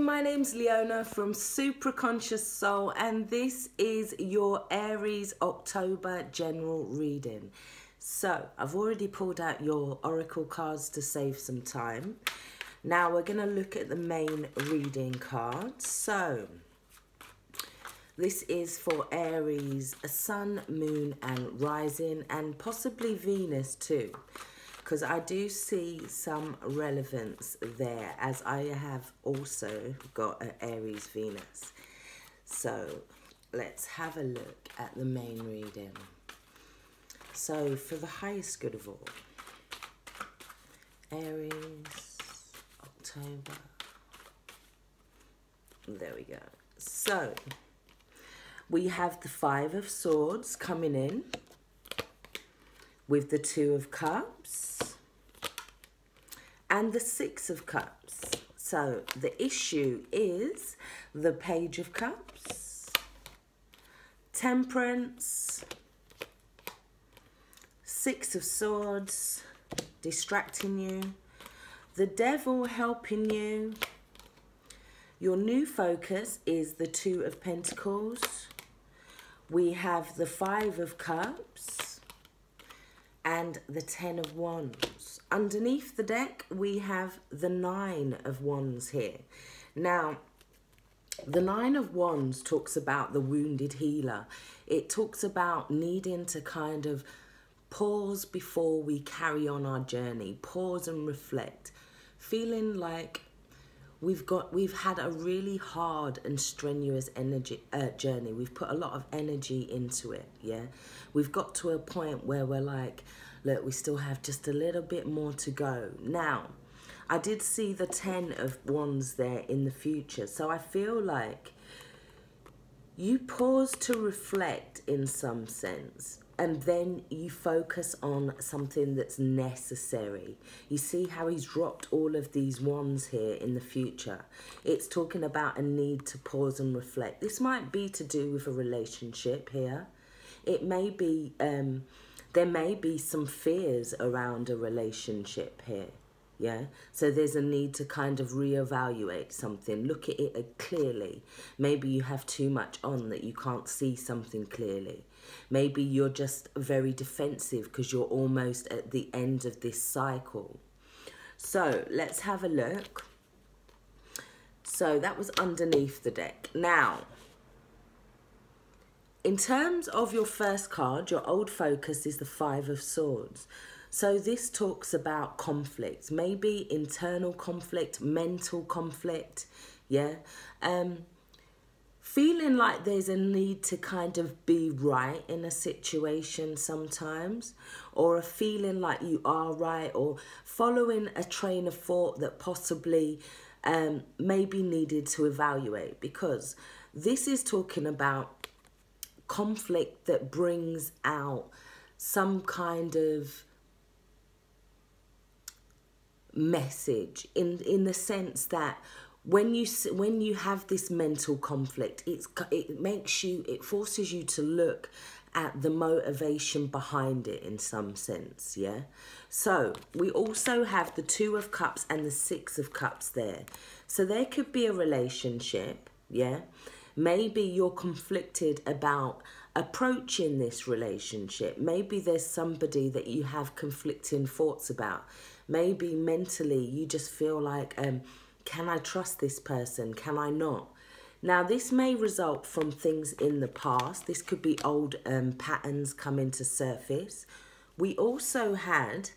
my name's Leona from Supra Conscioussoul, and this is your Aries October general reading. So I've already pulled out your oracle cards to save some time. Now we're going to look at the main reading cards. So this is for Aries, a sun, moon and rising, and possibly Venus too, because I do see some relevance there, as I have also got an Aries Venus. So let's have a look at the main reading. So for the highest good of all, Aries, October. There we go. So we have the Five of Swords coming in with the Two of Cups and the Six of Cups. So the issue is the Page of Cups, Temperance, Six of Swords, distracting you, the Devil helping you. Your new focus is the Two of Pentacles. We have the Five of Cups and the Ten of Wands. Underneath the deck, we have the Nine of Wands here. Now, the Nine of Wands talks about the wounded healer. It talks about needing to kind of pause before we carry on our journey, pause and reflect, feeling like we've had a really hard and strenuous journey. We've put a lot of energy into it, yeah? We've got to a point where we're like, look, we still have just a little bit more to go. Now, I did see the Ten of Wands there in the future, so I feel like you pause to reflect in some sense, and then you focus on something that's necessary. You see how he's dropped all of these wands here in the future. It's talking about a need to pause and reflect. This might be to do with a relationship here. It may be, there may be some fears around a relationship here. Yeah, so there's a need to kind of reevaluate something, look at it clearly. Maybe you have too much on that you can't see something clearly. Maybe you're just very defensive because you're almost at the end of this cycle. So let's have a look. So that was underneath the deck. Now, in terms of your first card, your old focus is the Five of Swords. So this talks about conflict, maybe internal conflict, mental conflict, yeah? Feeling like there's a need to kind of be right in a situation sometimes, or a feeling like you are right, or following a train of thought that possibly may be needed to evaluate, because this is talking about conflict that brings out some kind of message in the sense that when you have this mental conflict, it forces you to look at the motivation behind it in some sense, yeah? So we also have the Two of Cups and the Six of Cups there. So there could be a relationship, yeah? Maybe you're conflicted about approaching this relationship. Maybe there's somebody that you have conflicting thoughts about. Maybe mentally you just feel like, can I trust this person? Can I not? Now, this may result from things in the past. This could be old patterns coming to surface. We also had,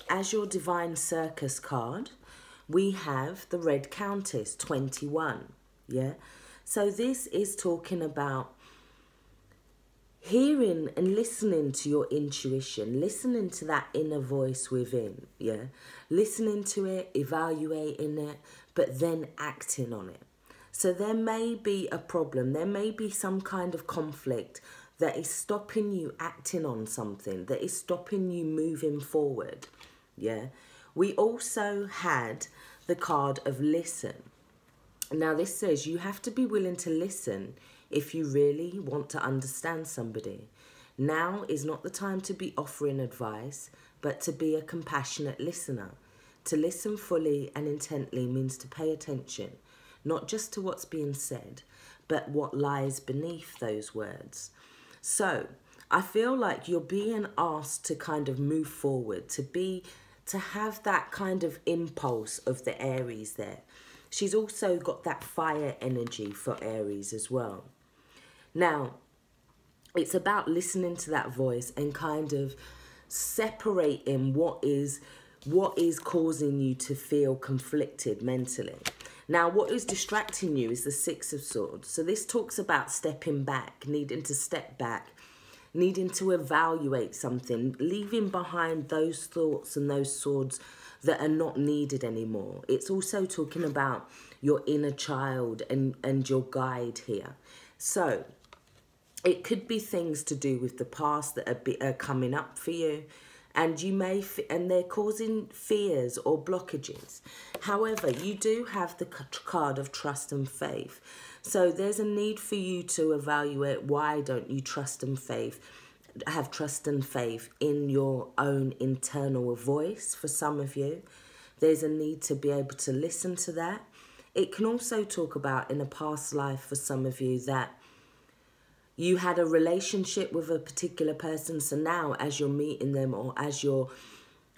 as your Divine Circus card, we have the Red Countess, 21, yeah? So this is talking about hearing and listening to your intuition, listening to that inner voice within, yeah? Listening to it, evaluating it, but then acting on it. So there may be a problem, there may be some kind of conflict that is stopping you acting on something, that is stopping you moving forward, yeah? We also had the card of listen. Now this says you have to be willing to listen if you really want to understand somebody. Now is not the time to be offering advice, but to be a compassionate listener. To listen fully and intently means to pay attention, not just to what's being said, but what lies beneath those words. So I feel like you're being asked to kind of move forward, to have that kind of impulse of the Aries there. She's also got that fire energy for Aries as well. Now, it's about listening to that voice and kind of separating what is causing you to feel conflicted mentally. Now, what is distracting you is the Six of Swords. So this talks about stepping back, needing to step back, needing to evaluate something, leaving behind those thoughts and those swords that are not needed anymore. It's also talking about your inner child and your guide here. So it could be things to do with the past that are coming up for you, and and they're causing fears or blockages. However, you do have the card of trust and faith. So there's a need for you to evaluate, why don't you have trust and faith in your own internal voice. For some of you, there's a need to be able to listen to that. It can also talk about in a past life for some of you that you had a relationship with a particular person, so now as you're meeting them or as you're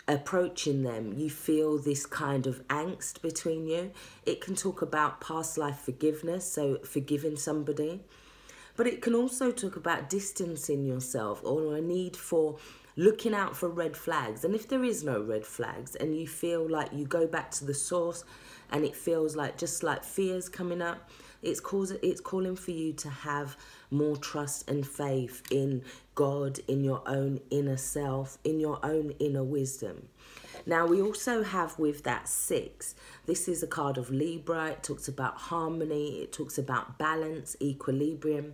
approaching them, you feel this kind of angst between you. It can talk about past life forgiveness, so forgiving somebody. But it can also talk about distancing yourself or a need for looking out for red flags. And if there is no red flags and you feel like you go back to the source and it feels like just like fears coming up, it's calling for you to have more trust and faith in God, in your own inner self, in your own inner wisdom. Now, we also have with that 6, this is a card of Libra. It talks about harmony. It talks about balance, equilibrium.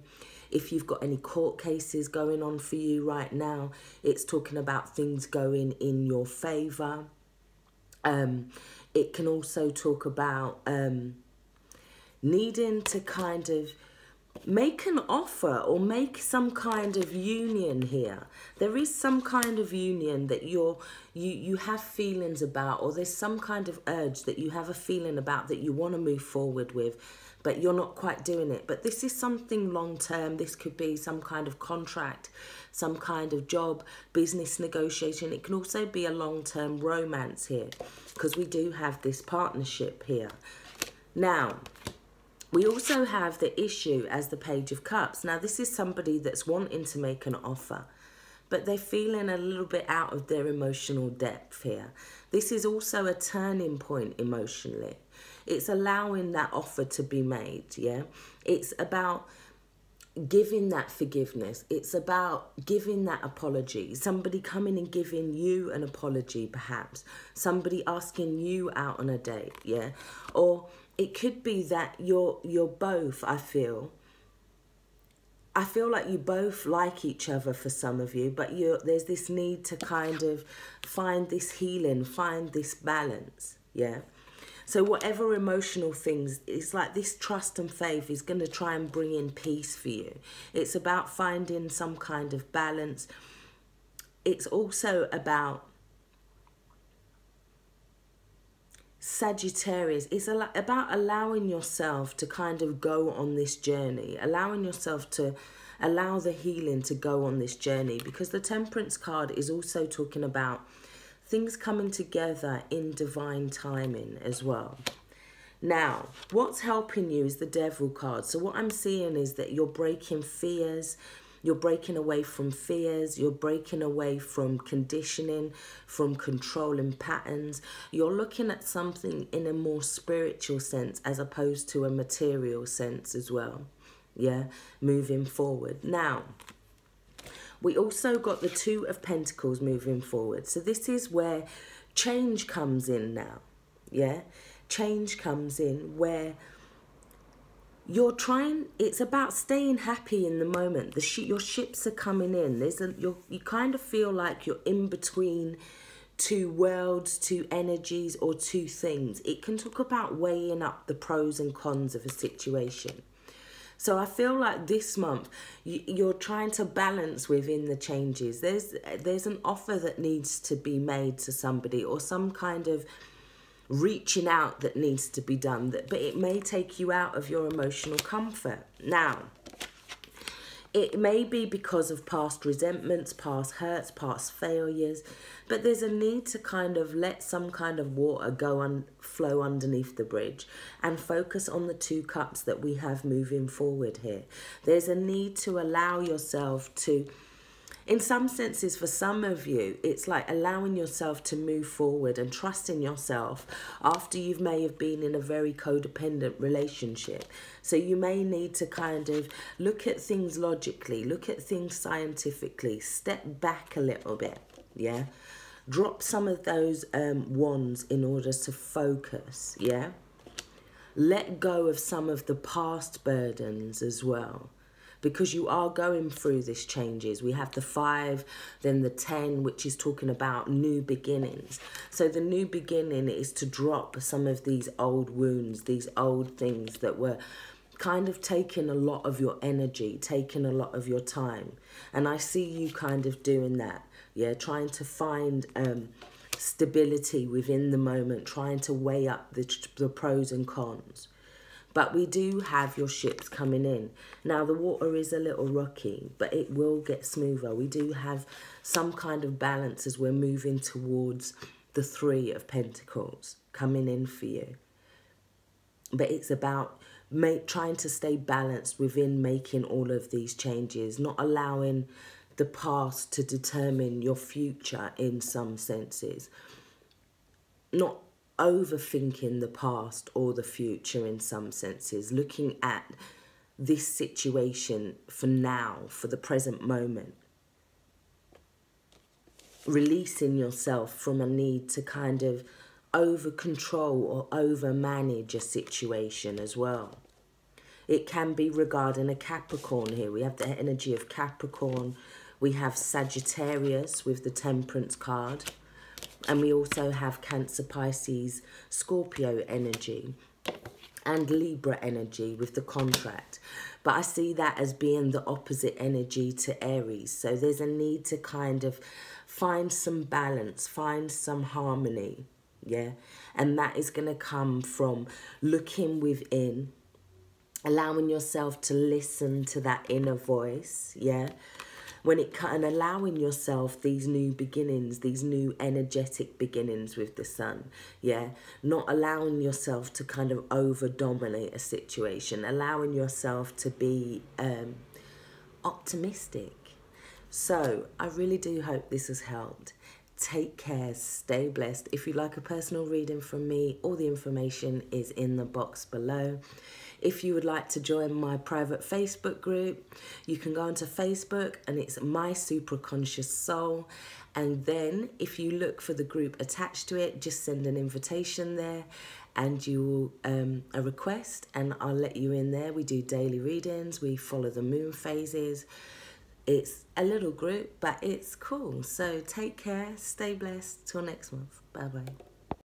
If you've got any court cases going on for you right now, it's talking about things going in your favour. It can also talk about needing to kind of make an offer or make some kind of union here. There is some kind of union that you have feelings about, or there's some kind of urge that you have a feeling about that you want to move forward with, but you're not quite doing it. But this is something long term. This could be some kind of contract, some kind of job, business negotiation. It can also be a long-term romance here, because we do have this partnership here. Now, we also have the issue as the Page of Cups. Now, this is somebody that's wanting to make an offer, but they're feeling a little bit out of their emotional depth here. This is also a turning point emotionally. It's allowing that offer to be made, yeah? It's about giving that forgiveness. It's about giving that apology. Somebody coming and giving you an apology, perhaps. Somebody asking you out on a date, yeah? Or it could be that you're both, I feel like you both like each other for some of you, but there's this need to kind of find this healing, find this balance, yeah? So whatever emotional things, it's like this trust and faith is going to try and bring in peace for you. It's about finding some kind of balance. It's also about Sagittarius. It's about allowing yourself to kind of go on this journey, allowing yourself to allow the healing to go on this journey, because the Temperance card is also talking about things coming together in divine timing as well. Now, what's helping you is the Devil card. So what I'm seeing is that you're breaking fears. You're breaking away from fears. You're breaking away from conditioning, from controlling patterns. You're looking at something in a more spiritual sense as opposed to a material sense as well. Yeah, moving forward. Now, we also got the Two of Pentacles moving forward. So this is where change comes in now. Yeah, change comes in where you're trying, it's about staying happy in the moment. Your ships are coming in. You kind of feel like you're in between two worlds, two energies, or two things. It can talk about weighing up the pros and cons of a situation. So I feel like this month you're trying to balance within the changes. There's an offer that needs to be made to somebody, or some kind of reaching out that needs to be done, but it may take you out of your emotional comfort. Now, it may be because of past resentments, past hurts, past failures, but there's a need to kind of let some kind of water flow underneath the bridge and focus on the 2 cups that we have moving forward here. There's a need to allow yourself to, in some senses, for some of you, it's like allowing yourself to move forward and trusting yourself after you may have been in a very codependent relationship. So you may need to kind of look at things logically, look at things scientifically, step back a little bit, yeah? Drop some of those wands in order to focus, yeah? Let go of some of the past burdens as well, because you are going through these changes. We have the 5, then the 10, which is talking about new beginnings. So the new beginning is to drop some of these old wounds, these old things that were kind of taking a lot of your energy, taking a lot of your time. And I see you kind of doing that, yeah, trying to find stability within the moment, trying to weigh up the pros and cons. But we do have your ships coming in. Now, the water is a little rocky, but it will get smoother. We do have some kind of balance as we're moving towards the 3 of Pentacles coming in for you. But it's about trying to stay balanced within making all of these changes, not allowing the past to determine your future in some senses. Not overthinking the past or the future in some senses, looking at this situation for now, for the present moment. Releasing yourself from a need to kind of over control or over manage a situation as well. It can be regarding a Capricorn here. We have the energy of Capricorn. We have Sagittarius with the Temperance card. And we also have Cancer, Pisces, Scorpio energy and Libra energy with the contract. But I see that as being the opposite energy to Aries. So there's a need to kind of find some balance, find some harmony, yeah? And that is going to come from looking within, allowing yourself to listen to that inner voice, yeah? And allowing yourself these new beginnings, these new energetic beginnings with the sun, yeah? Not allowing yourself to kind of over-dominate a situation, allowing yourself to be optimistic. So I really do hope this has helped. Take care, stay blessed. If you'd like a personal reading from me, all the information is in the box below. If you would like to join my private Facebook group, you can go onto Facebook and it's My Supra Conscious Soul. And then if you look for the group attached to it, just send an invitation there and you will, a request, and I'll let you in there. We do daily readings. We follow the moon phases. It's a little group, but it's cool. So take care, stay blessed. Till next month. Bye-bye.